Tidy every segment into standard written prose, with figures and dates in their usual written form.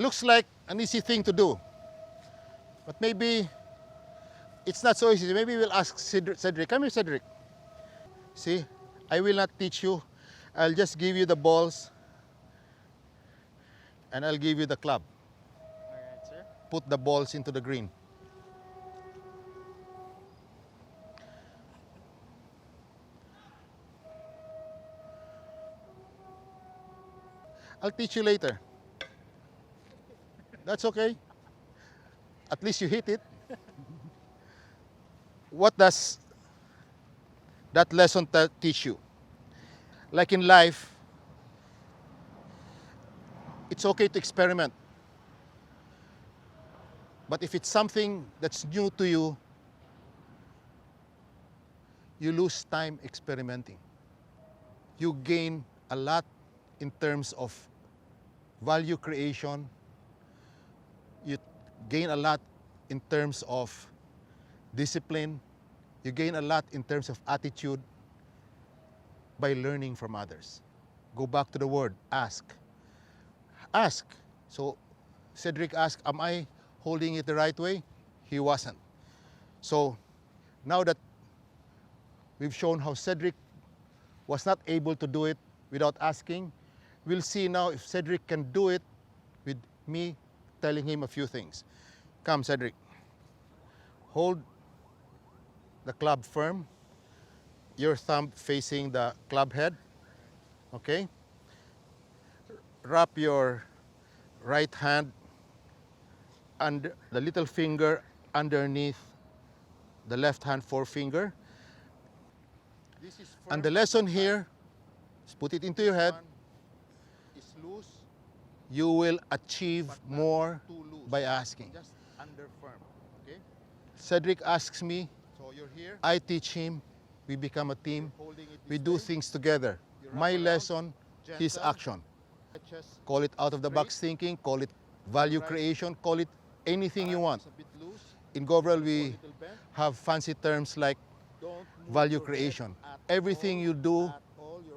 Looks like an easy thing to do, but maybe it's not so easy. Maybe we'll ask Cedric. Come here, Cedric. See, I will not teach you. I'll just give you the balls and I'll give you the club. All right, sir. Put the balls into the green. I'll teach you later. That's okay. At least you hit it. What does that lesson teach you? Like in life, it's okay to experiment. But if it's something that's new to you, you lose time experimenting. You gain a lot in terms of value creation. You gain a lot in terms of discipline. You gain a lot in terms of attitude by learning from others. Go back to the word, ask. Ask. So Cedric asked, am I holding it the right way? He wasn't. So now that we've shown how Cedric was not able to do it without asking, we'll see now if Cedric can do it with me telling him a few things. Come, Cedric. Hold the club firm. Your thumb facing the club head. Okay? Wrap your right hand under the little finger underneath the left hand forefinger. And the lesson here is put it into your head. Is loose. You will achieve more by asking. Just under firm. Okay? Cedric asks me, so you're here. I teach him. We become a team. We do things together. My lesson, his action. Call it out of the box thinking, call it value creation, call it anything you want. In GOVREL, we have fancy terms like value creation. Everything you do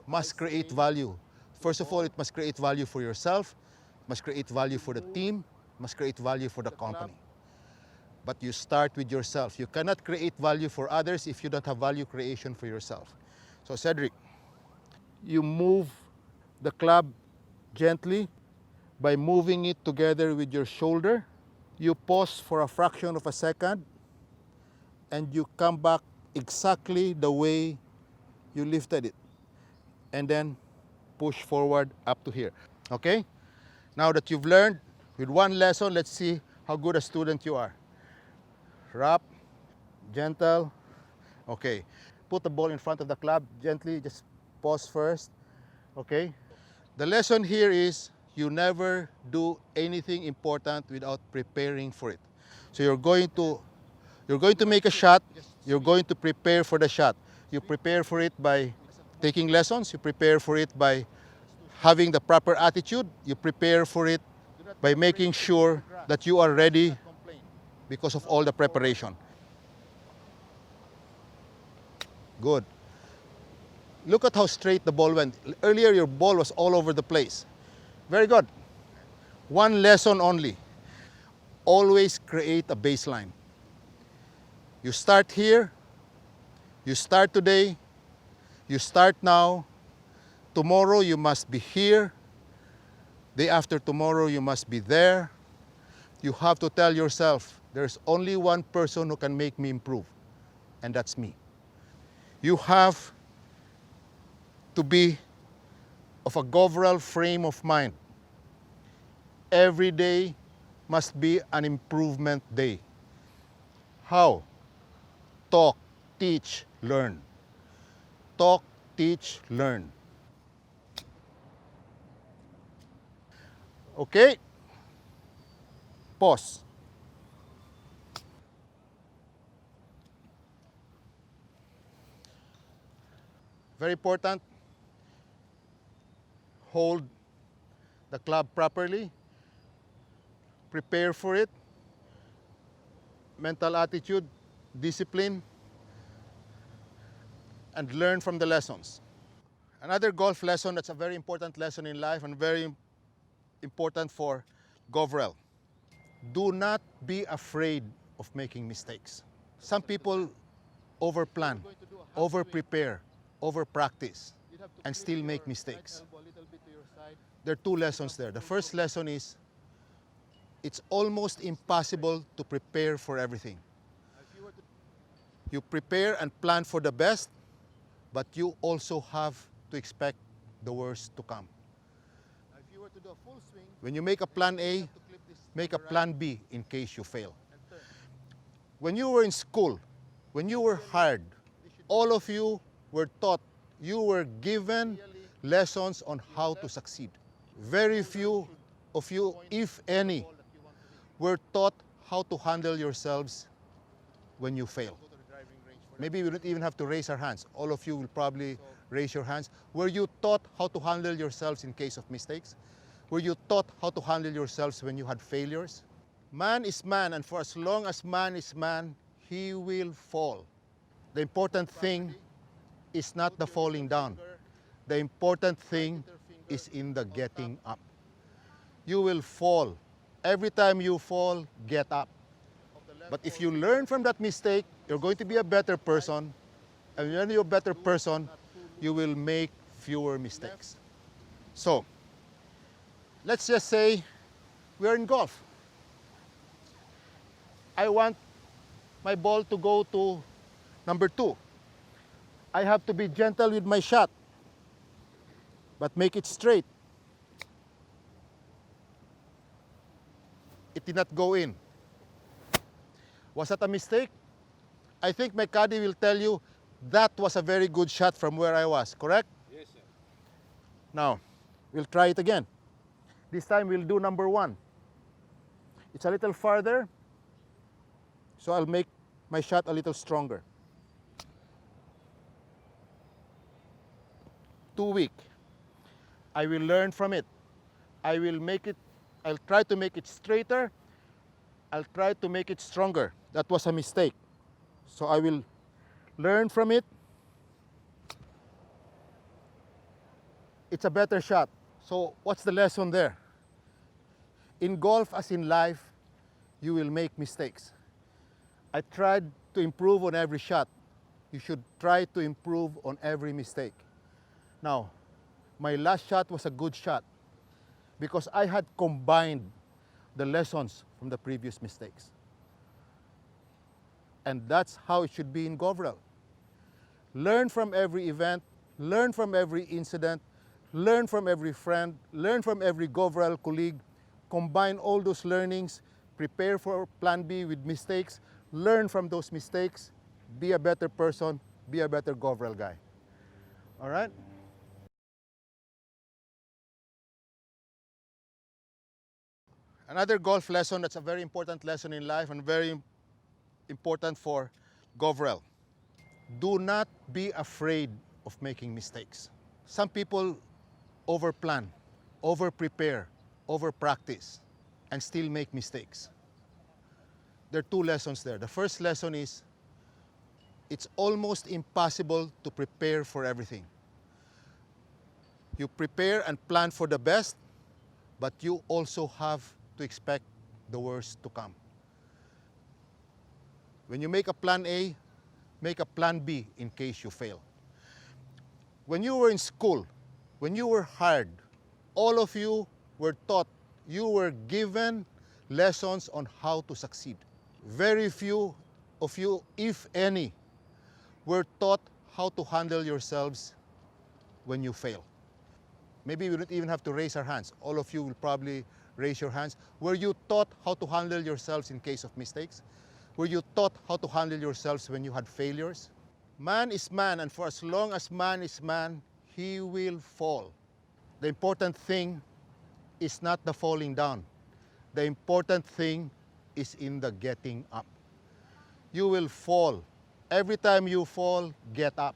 must create value. First of all, it must create value for yourself, must create value for the team, must create value for the company. But you start with yourself. You cannot create value for others if you don't have value creation for yourself. So Cedric, you move the club gently by moving it together with your shoulder. You pause for a fraction of a second and you come back exactly the way you lifted it. And then push forward up to here. Okay? Now that you've learned with one lesson, let's see how good a student you are. Wrap, gentle. Okay. Put the ball in front of the club gently. Just pause first. Okay. The lesson here is you never do anything important without preparing for it. So you're going to make a shot. You're going to prepare for the shot. You prepare for it by taking lessons. You prepare for it by having the proper attitude. You prepare for it by making sure that you are ready because of all the preparation. Good. Look at how straight the ball went. Earlier, your ball was all over the place. Very good. One lesson only. Always create a baseline. You start here. You start today. You start now. Tomorrow, you must be here. Day after tomorrow, you must be there. You have to tell yourself, there's only one person who can make me improve, and that's me. You have to be of a GOVREL frame of mind. Every day must be an improvement day. How? Talk, teach, learn. Talk, teach, learn. Okay? Pause. Very important. Hold the club properly. Prepare for it. Mental attitude, discipline, and learn from the lessons. Another golf lesson that's a very important lesson in life and very important for GOVREL. Do not be afraid of making mistakes. Some people overplan, over-prepare, over-practice, and still make mistakes. There are two lessons there. The first lesson is it's almost impossible to prepare for everything. You prepare and plan for the best, but you also have to expect the worst to come. When you make a plan A, make a plan B in case you fail. When you were in school, when you were hired, all of you were taught, you were given lessons on how to succeed. Very few of you, if any, were taught how to handle yourselves when you fail. Maybe we don't even have to raise our hands. All of you will probably raise your hands. Were you taught how to handle yourselves in case of mistakes? Were you taught how to handle yourselves when you had failures? Man is man, and for as long as man is man, he will fall. The important thing is not the falling down. The important thing is in the getting up. You will fall. Every time you fall, get up. But if you learn from that mistake, you're going to be a better person. And when you're a better person, you will make fewer mistakes. So, let's just say we're in golf. I want my ball to go to number 2. I have to be gentle with my shot, but make it straight. It did not go in. Was that a mistake? I think my caddy will tell you that was a very good shot from where I was, correct? Yes, sir. Now, we'll try it again. This time we'll do number 1. It's a little farther, so I'll make my shot a little stronger. Too weak. I will learn from it. I'll try to make it straighter. I'll try to make it stronger. That was a mistake. So I will learn from it. It's a better shot. So what's the lesson there? In golf as in life, you will make mistakes. I tried to improve on every shot. You should try to improve on every mistake. Now, my last shot was a good shot because I had combined the lessons from the previous mistakes. And that's how it should be in GOVREL. Learn from every event, learn from every incident, learn from every friend, learn from every GOVREL colleague, combine all those learnings, prepare for plan B with mistakes, learn from those mistakes, be a better person, be a better GOVREL guy. All right? Another golf lesson that's a very important lesson in life and very important for GOVREL. Do not be afraid of making mistakes. Some people overplan, over-prepare, over-practice, and still make mistakes. There are two lessons there. The first lesson is it's almost impossible to prepare for everything. You prepare and plan for the best, but you also have to expect the worst to come. When you make a plan A, make a plan B in case you fail. When you were in school, when you were hired, all of you were taught, you were given lessons on how to succeed. Very few of you, if any, were taught how to handle yourselves when you fail. Maybe we don't even have to raise our hands. All of you will probably raise your hands. Were you taught how to handle yourselves in case of mistakes? Were you taught how to handle yourselves when you had failures? Man is man, and for as long as man is man, he will fall. The important thing is not the falling down. The important thing is in the getting up. You will fall. Every time you fall, get up.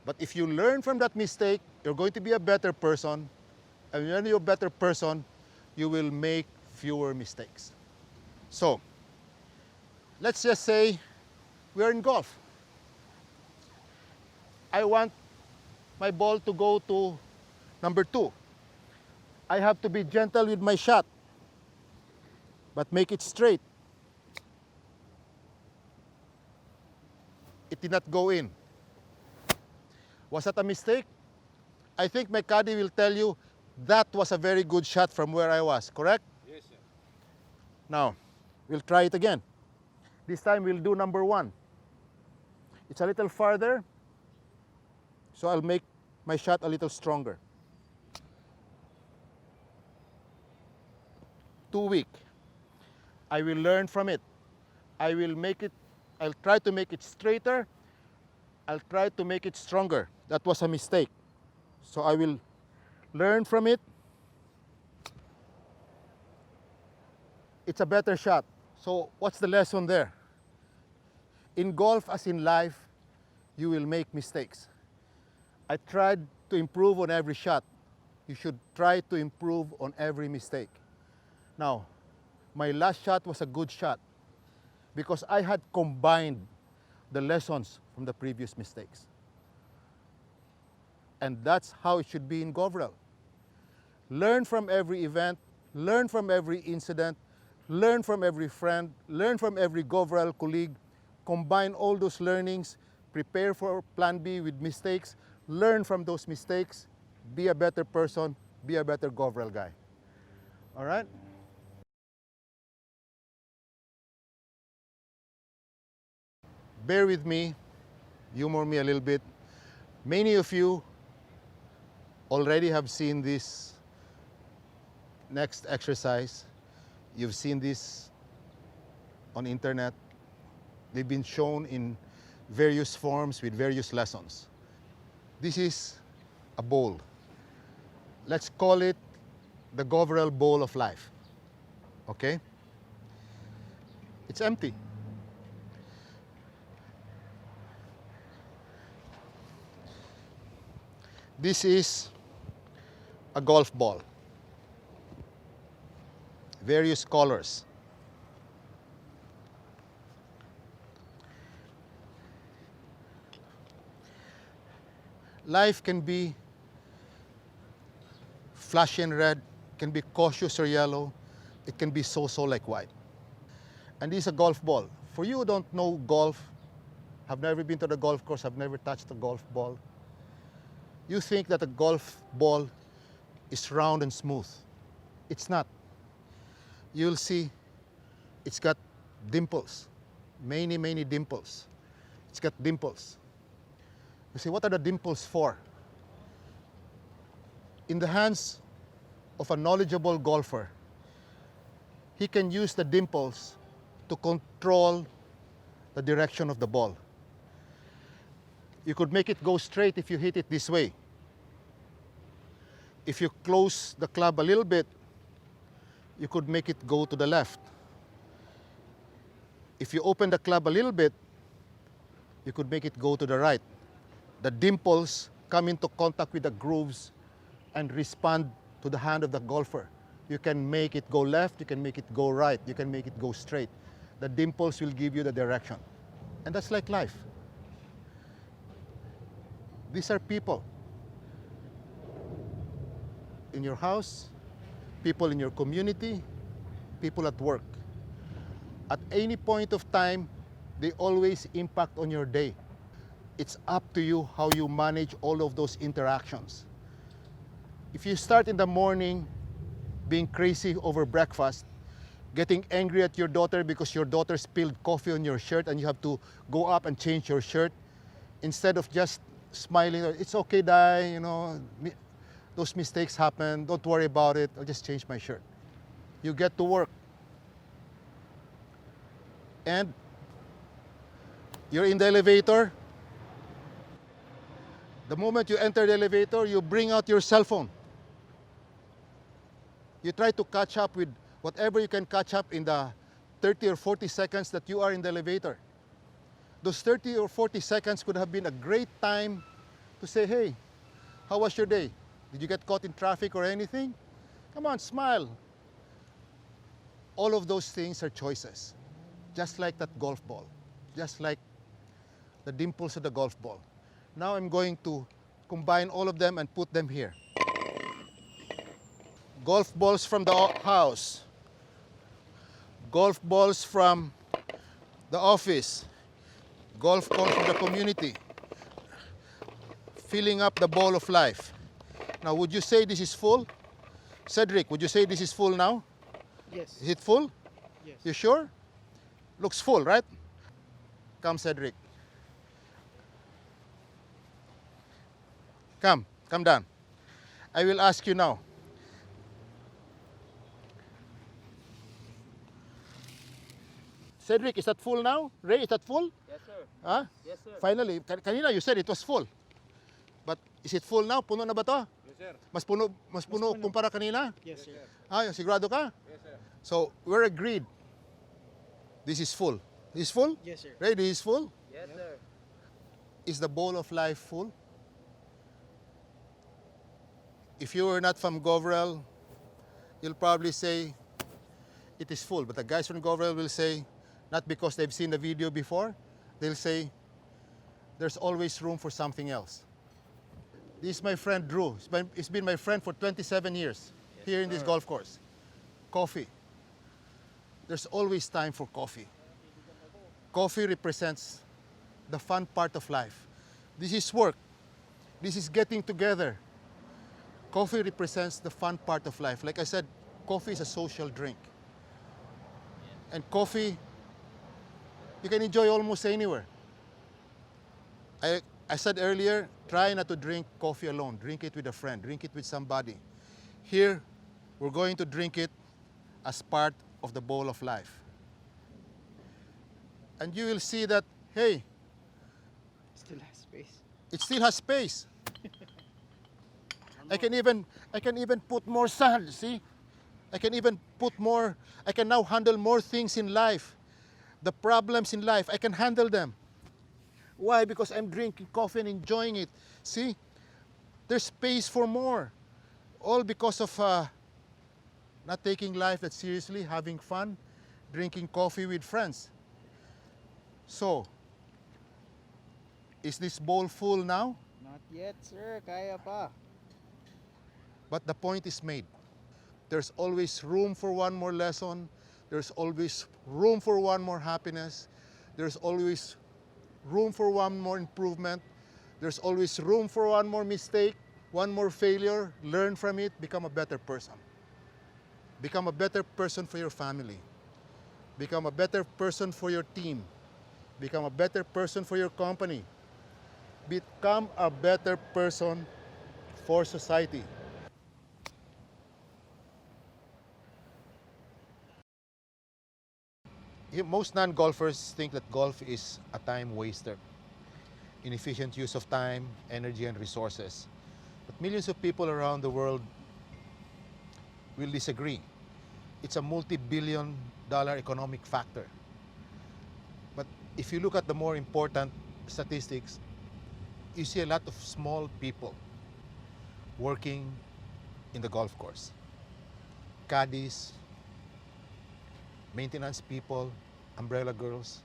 But if you learn from that mistake, you're going to be a better person. And when you're a better person, you will make fewer mistakes. So, let's just say we're in golf. I want my ball to go to number 2. I have to be gentle with my shot, but make it straight. It did not go in. Was that a mistake? I think my caddy will tell you that was a very good shot from where I was, correct? Yes, sir. Now, we'll try it again. This time we'll do number 1. It's a little farther, so I'll make my shot a little stronger. Too weak. I will learn from it. I'll try to make it straighter. I'll try to make it stronger. That was a mistake. So I will learn from it. It's a better shot. So what's the lesson there? In golf, as in life, you will make mistakes. I tried to improve on every shot. You should try to improve on every mistake. Now, my last shot was a good shot because I had combined the lessons from the previous mistakes. And that's how it should be in GOVREL. Learn from every event, learn from every incident, learn from every friend, learn from every GOVREL colleague, combine all those learnings, prepare for plan B with mistakes, learn from those mistakes, be a better person, be a better GOVREL guy. All right? Bear with me, humor me a little bit. Many of you already have seen this next exercise. You've seen this on internet. They've been shown in various forms with various lessons. This is a bowl. Let's call it the GOVREL bowl of life. Okay? It's empty. This is a golf ball. Various colors. Life can be flashy and red, can be cautious or yellow, it can be so-so like white. And this is a golf ball. For you who don't know golf, have never been to the golf course, have never touched a golf ball, you think that a golf ball is round and smooth. It's not. You'll see it's got dimples, many, many dimples. It's got dimples. You see, what are the dimples for? In the hands of a knowledgeable golfer, he can use the dimples to control the direction of the ball. You could make it go straight if you hit it this way. If you close the club a little bit, you could make it go to the left. If you open the club a little bit, you could make it go to the right. The dimples come into contact with the grooves and respond to the hand of the golfer. You can make it go left, you can make it go right, you can make it go straight. The dimples will give you the direction. And that's like life. These are people in your house, people in your community, people at work. At any point of time, they always impact on your day. It's up to you how you manage all of those interactions. If you start in the morning being crazy over breakfast, getting angry at your daughter because your daughter spilled coffee on your shirt and you have to go up and change your shirt, instead of just smiling, it's okay, Dai, you know, those mistakes happen, don't worry about it, I'll just change my shirt. You get to work. And you're in the elevator. The moment you enter the elevator, you bring out your cell phone. You try to catch up with whatever you can catch up in the 30 or 40 seconds that you are in the elevator. Those 30 or 40 seconds could have been a great time to say, hey, how was your day? Did you get caught in traffic or anything? Come on, smile. All of those things are choices. Just like that golf ball. Just like the dimples of the golf ball. Now I'm going to combine all of them and put them here. Golf balls from the house. golf balls from the office, golf balls from the community, filling up the bowl of life. Now, would you say this is full? Cedric, would you say this is full now? Yes. Is it full? Yes. You sure? Looks full, right? Come, Cedric. Come down. I will ask you now. Cedric, is that full now? Ray, is that full? Yes, sir. Huh? Yes, sir. Finally, kanina you said it was full. But is it full now? Puno na ba to? Yes, sir. Mas puno kumpara kanina? Yes, sir. Ah, sigurado ka? Yes, sir. So, we're agreed. This is full. This is full? Yes, sir. Ray, this is full? Yes, sir. Is the bowl of life full? If you were not from GOVREL, you'll probably say it is full. But the guys from GOVREL will say, not because they've seen the video before, they'll say, there's always room for something else. This is my friend Drew. He's been my friend for 27 years here in this golf course. Coffee. There's always time for coffee. Coffee represents the fun part of life. This is work. This is getting together. Coffee represents the fun part of life. Like I said, coffee is a social drink. And coffee, you can enjoy almost anywhere. I said earlier, try not to drink coffee alone. Drink it with a friend. Drink it with somebody. Here, we're going to drink it as part of the bowl of life. And you will see that, hey, Still has space. it still has space. I can even put more sand, see? I can even put more, I can now handle more things in life. The problems in life, I can handle them. Why? Because I'm drinking coffee and enjoying it. See? There's space for more. All because of not taking life that seriously, having fun, drinking coffee with friends. So, is this bowl full now? Not yet, sir. Kaya pa. But the point is made. There's always room for one more lesson. There's always room for one more happiness. There's always room for one more improvement. There's always room for one more mistake, one more failure. Learn from it, become a better person. Become a better person for your family. Become a better person for your team. Become a better person for your company. Become a better person for society. Most non-golfers think that golf is a time waster, inefficient use of time, energy, and resources. But millions of people around the world will disagree. It's a multi-billion-dollar economic factor. But if you look at the more important statistics, you see a lot of small people working in the golf course. Caddies, maintenance people, umbrella girls.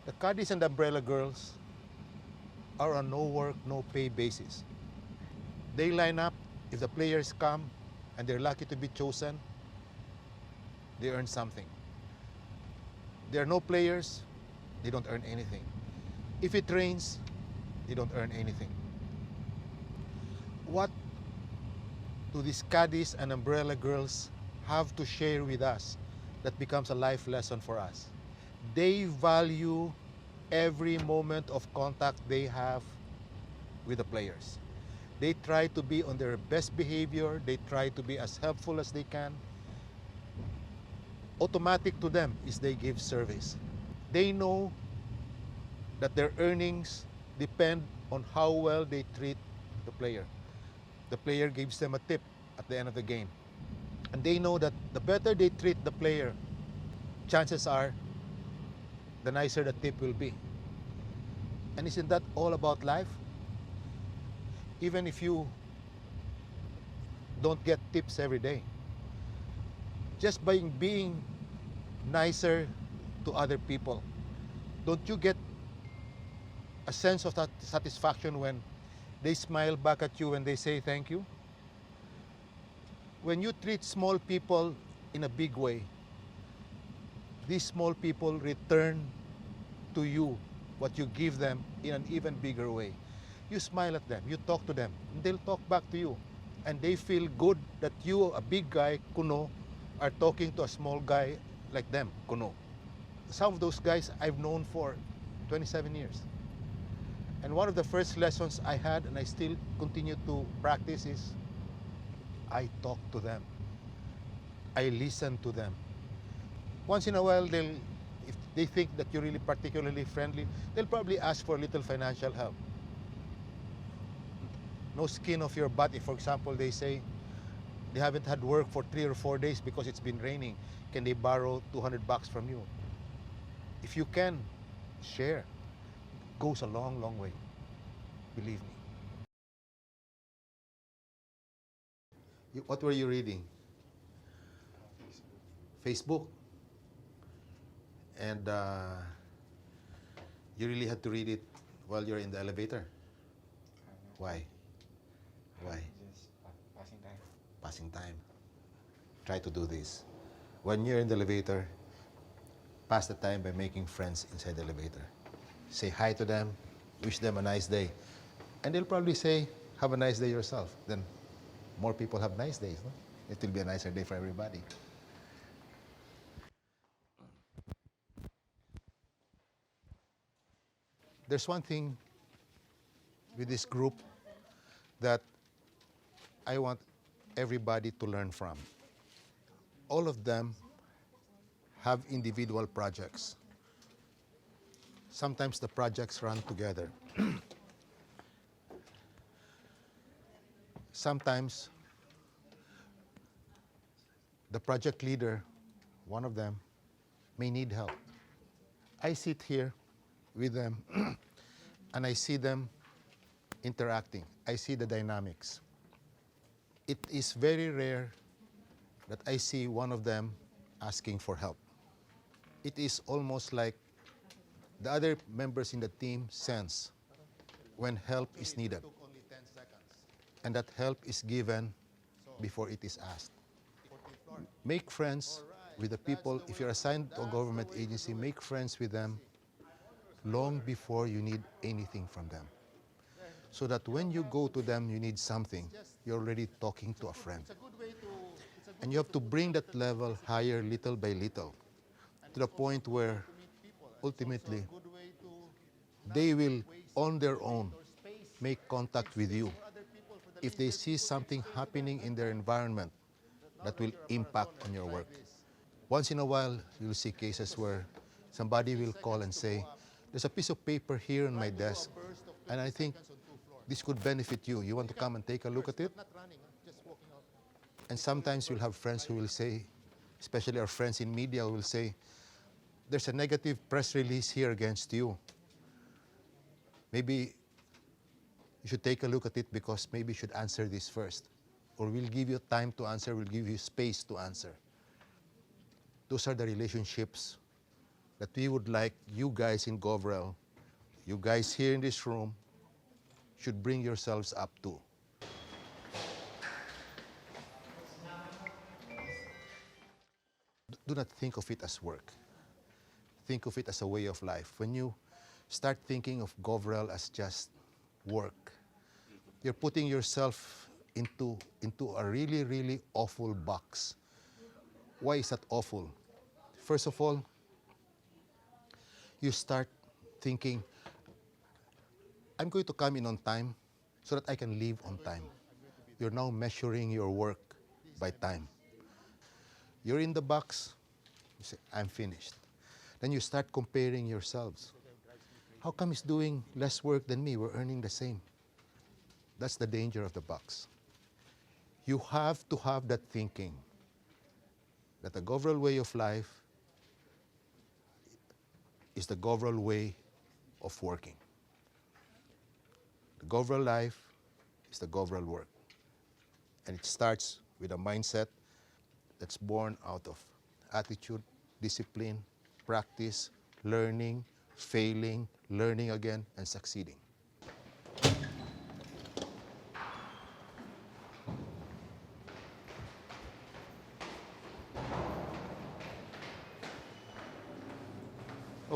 The caddies and the umbrella girls are on no work, no pay basis. They line up. If the players come and they're lucky to be chosen, they earn something. There are no players, they don't earn anything. If it rains, they don't earn anything. What do these caddies and umbrella girls have to share with us that becomes a life lesson for us? They value every moment of contact they have with the players. They try to be on their best behavior. They try to be as helpful as they can. Automatic to them is they give service. They know that their earnings depend on how well they treat the player. The player gives them a tip at the end of the game. And they know that the better they treat the player, chances are the nicer the tip will be. And isn't that all about life? Even if you don't get tips every day, just by being nicer to other people, don't you get a sense of that satisfaction when they smile back at you and they say thank you? When you treat small people in a big way, these small people return to you what you give them in an even bigger way. You smile at them, you talk to them, and they'll talk back to you. And they feel good that you, a big guy, Kuno, are talking to a small guy like them, Kuno. Some of those guys I've known for 27 years. And one of the first lessons I had, and I still continue to practice, is I talk to them. I listen to them. Once in a while, if they think that you're really particularly friendly, they'll probably ask for a little financial help. No skin off your butt if, for example, they say they haven't had work for 3 or 4 days because it's been raining. Can they borrow $200 from you? If you can, share. It goes a long, long way. Believe me. What were you reading? Facebook? And you really had to read it while you're in the elevator? Why? Why? Just passing time. Passing time. Try to do this. When you're in the elevator, pass the time by making friends inside the elevator. Say hi to them, wish them a nice day. And they'll probably say, have a nice day yourself. Then more people have nice days. No? It will be a nicer day for everybody. There's one thing with this group that I want everybody to learn from. All of them have individual projects. Sometimes the projects run together. Sometimes the project leader, one of them, may need help. I sit here with them and I see them interacting. I see the dynamics. It is very rare that I see one of them asking for help. It is almost like the other members in the team sense when help is needed. And that help is given before it is asked. Make friends with the people. If you're assigned to a government agency, make friends with them long before you need anything from them. So that when you go to them, you need something, you're already talking to a friend. And you have to bring that level higher little by little to the point where ultimately they will, on their own, make contact with you if they see something happening in their environment that will impact on your work. Once in a while, you'll see cases where somebody will call and say, there's a piece of paper here on my desk, and I think this could benefit you. You want to come and take a look at it? And sometimes you'll have friends who will say, especially our friends in media who will say, there's a negative press release here against you. Maybe you should take a look at it because maybe you should answer this first. Or we'll give you time to answer, we'll give you space to answer. Those are the relationships that we would like you guys in GOVREL, you guys here in this room, should bring yourselves up to. Do not think of it as work. Think of it as a way of life. When you start thinking of GOVREL as just work, you're putting yourself into a really, really awful box. Why is that awful? First of all, you start thinking, I'm going to come in on time so that I can leave on time. You're now measuring your work by time. You're in the box, you say, I'm finished. Then you start comparing yourselves. How come he's doing less work than me? We're earning the same. That's the danger of the box. You have to have that thinking that the GOVREL way of life is the GOVREL way of working. The GOVREL life is the GOVREL work. And it starts with a mindset that's born out of attitude, discipline, practice, learning, failing, learning again, and succeeding.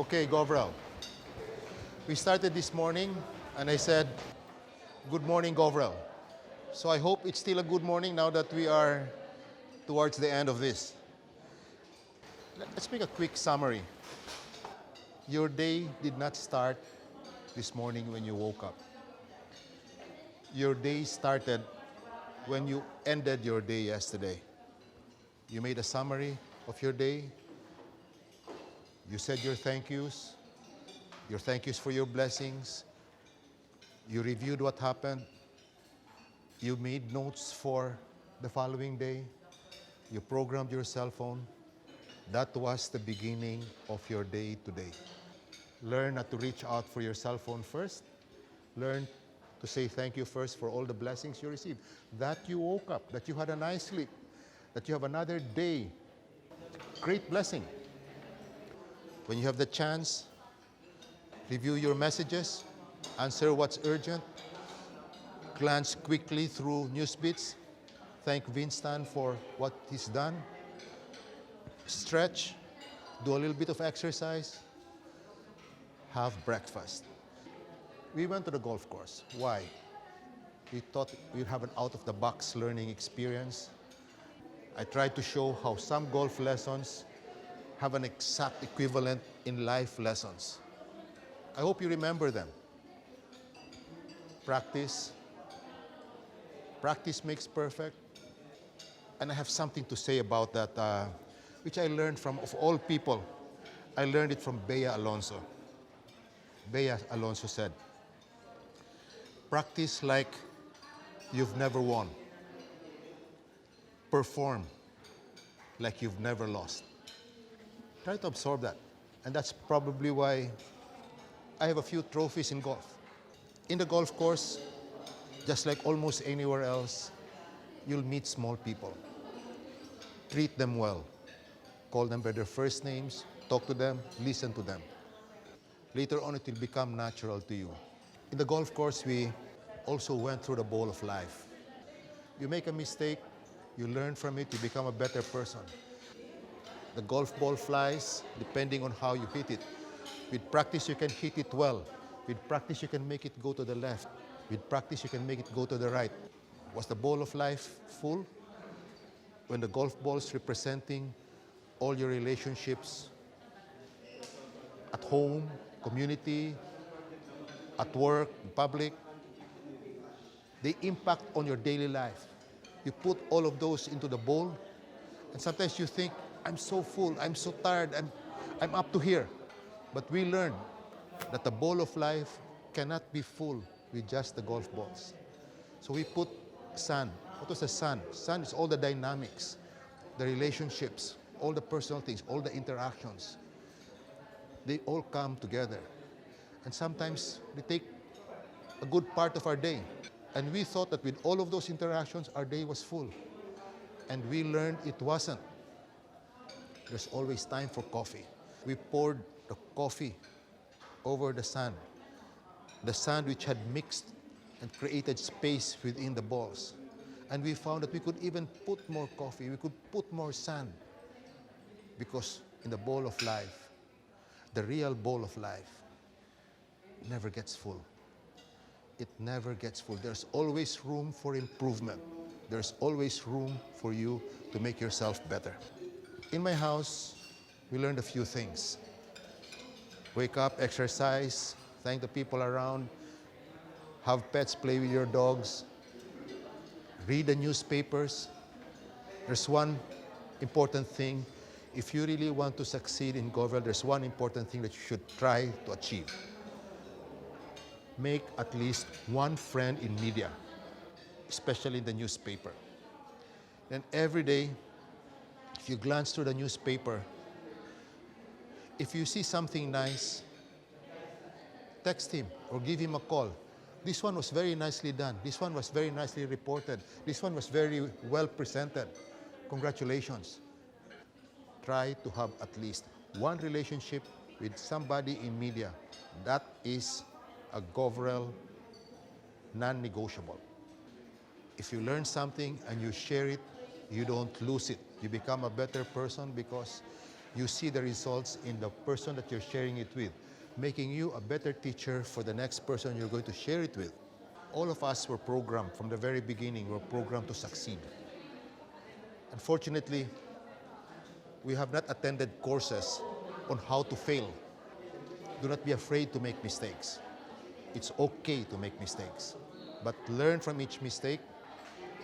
Okay, GOVREL. We started this morning and I said, good morning, GOVREL. So I hope it's still a good morning now that we are towards the end of this. Let's make a quick summary. Your day did not start this morning when you woke up. Your day started when you ended your day yesterday. You made a summary of your day. You said your thank yous for your blessings. You reviewed what happened. You made notes for the following day. You programmed your cell phone. That was the beginning of your day today. Learn not to reach out for your cell phone first. Learn to say thank you first for all the blessings you received. That you woke up, that you had a nice sleep, that you have another day. Great blessing. When you have the chance, review your messages, answer what's urgent, glance quickly through news bits, thank Winston for what he's done, stretch, do a little bit of exercise, have breakfast. We went to the golf course. Why? We thought we'd have an out-of-the-box learning experience. I tried to show how some golf lessons have an exact equivalent in life lessons. I hope you remember them. Practice. Practice makes perfect. And I have something to say about that, which I learned from, of all people, I learned it from Bea Alonso. Bea Alonso said, practice like you've never won. Perform like you've never lost. Try to absorb that. And that's probably why I have a few trophies in golf. In the golf course, just like almost anywhere else, you'll meet small people. Treat them well. Call them by their first names, talk to them, listen to them. Later on, it will become natural to you. In the golf course, we also went through the bowl of life. You make a mistake, you learn from it, you become a better person. The golf ball flies depending on how you hit it. With practice, you can hit it well. With practice, you can make it go to the left. With practice, you can make it go to the right. Was the bowl of life full? When the golf ball's representing all your relationships at home, community, at work, in public, they impact on your daily life. You put all of those into the bowl, and sometimes you think, I'm so full, I'm so tired, I'm up to here. But we learned that the bowl of life cannot be full with just the golf balls. So we put sand. What was the sand? Sand is all the dynamics, the relationships, all the personal things, all the interactions. They all come together. And sometimes they take a good part of our day. And we thought that with all of those interactions, our day was full. And we learned it wasn't. There's always time for coffee. We poured the coffee over the sand which had mixed and created space within the balls. And we found that we could even put more coffee, we could put more sand, because in the bowl of life, the real bowl of life, never gets full. It never gets full. There's always room for improvement. There's always room for you to make yourself better. In my house, we learned a few things. Wake up, exercise, thank the people around, have pets play with your dogs, read the newspapers. There's one important thing. If you really want to succeed in GOVREL, there's one important thing that you should try to achieve. Make at least one friend in media, especially in the newspaper. And every day, if you glance through the newspaper, if you see something nice, text him or give him a call. This one was very nicely done. This one was very nicely reported. This one was very well presented. Congratulations. Try to have at least one relationship with somebody in media. That is a GOVREL non-negotiable. If you learn something and you share it, you don't lose it. You become a better person because You see the results in the person that you're sharing it with, making you a better teacher for the next person you're going to share it with. All of us were programmed from the very beginning, we're programmed to succeed. Unfortunately, we have not attended courses on how to fail. Do not be afraid to make mistakes. It's okay to make mistakes, but learn from each mistake,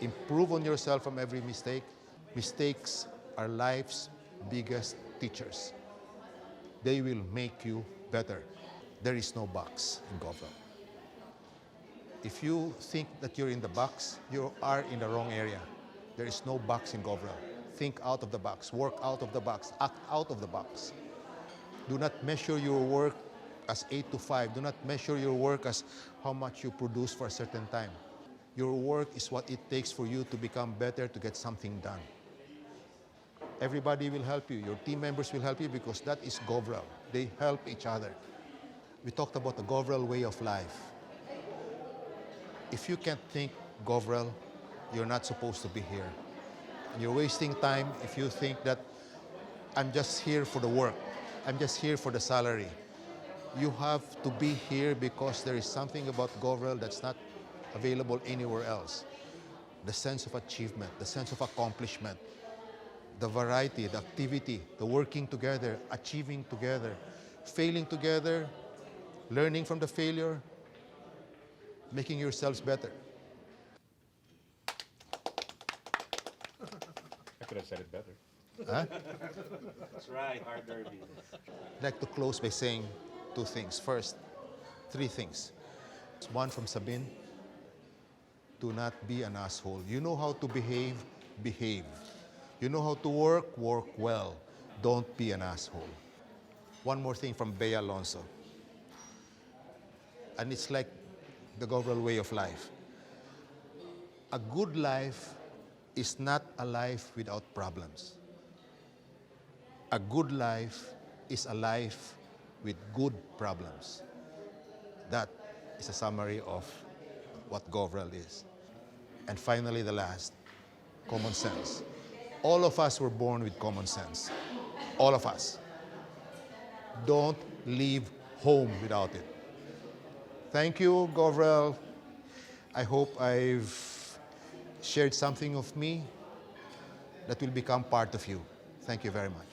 improve on yourself from every mistake. Mistakes are life's biggest teachers. They will make you better. There is no box in GOVREL. If you think that you're in the box, you are in the wrong area. There is no box in GOVREL. Think out of the box, work out of the box, act out of the box. Do not measure your work as 8 to 5. Do not measure your work as how much you produce for a certain time. Your work is what it takes for you to become better, to get something done. Everybody will help you. Your team members will help you because that is GOVREL. They help each other. We talked about the GOVREL way of life. If you can't think GOVREL, you're not supposed to be here. And you're wasting time if you think that I'm just here for the work. I'm just here for the salary. You have to be here because there is something about GOVREL that's not available anywhere else. The sense of achievement, the sense of accomplishment, the variety, the activity, the working together, achieving together, failing together, learning from the failure, making yourselves better. I could have said it better. Huh? That's right, hard derby. I'd like to close by saying two things. First, three things. One from Sabine: do not be an asshole. You know how to behave, behave. You know how to work, work well. Don't be an asshole. One more thing from Bea Alonso. And it's like the GOVREL way of life. A good life is not a life without problems. A good life is a life with good problems. That is a summary of what GOVREL is. And finally, the last, common sense. All of us were born with common sense. All of us. Don't leave home without it. Thank you, GOVREL. I hope I've shared something of me that will become part of you. Thank you very much.